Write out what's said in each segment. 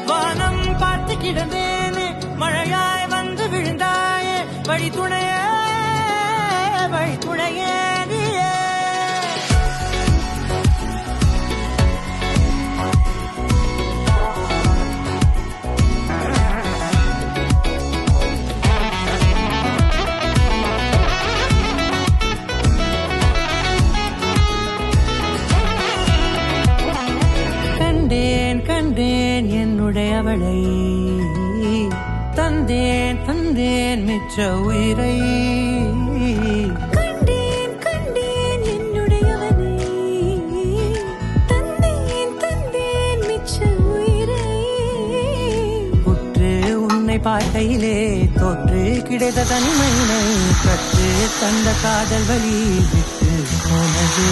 வானம் பார்த்து கிடந்தேனே, மழையாய் வந்து விழுந்தாயே, வழி துணையே நீயே. கண்டேன் என்னுடையவளை, தந்தேன் மிச்ச உயிரை. கண்டேன் என்னுடையவனை, தந்தேன் மிச்ச உயிரை. உற்று உன்னை பார்க்கையிலே தோற்று கிடைத்த தனிமையினை கற்று தந்த காதல் வழி விட்டு போனது.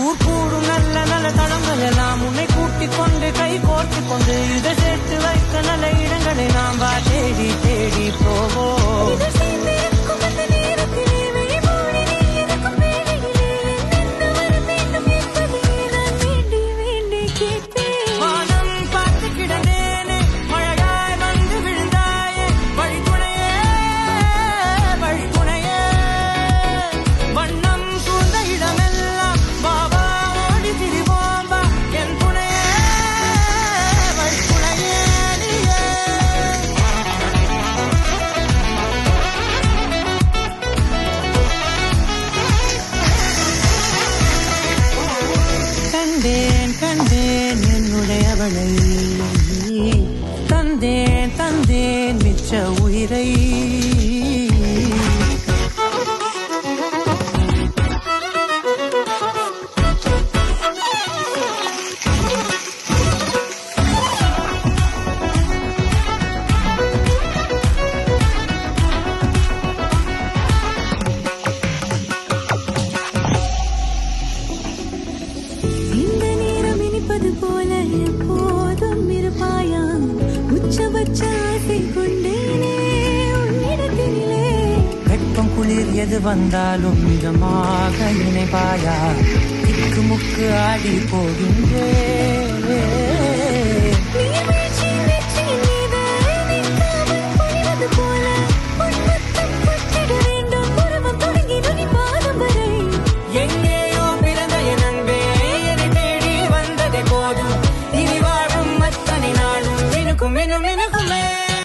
ஊர் கூடும் நல்ல நல்ல தளங்கள் எல்லாம் உன்னை கூட்டிக் கொண்டு கை கோர்த்து கொண்டு இதை சேர்த்து வைக்க நல்ல இடங்களை நாம் தேடி தேடி போவோம். கண்டேன் என்னுடையவளை, தந்தேன் மிச்ச உயிரை. போல எப்போதும் இருப்பாயா, உச்சபட்ச ஆசை கொண்டேனே உன்னிடத்திலே. வெப்பம் குளிர் எது வந்தாலும் மிதமாக நினைப்பாயா, திக்கு முக்கு ஆடி போகின்றே.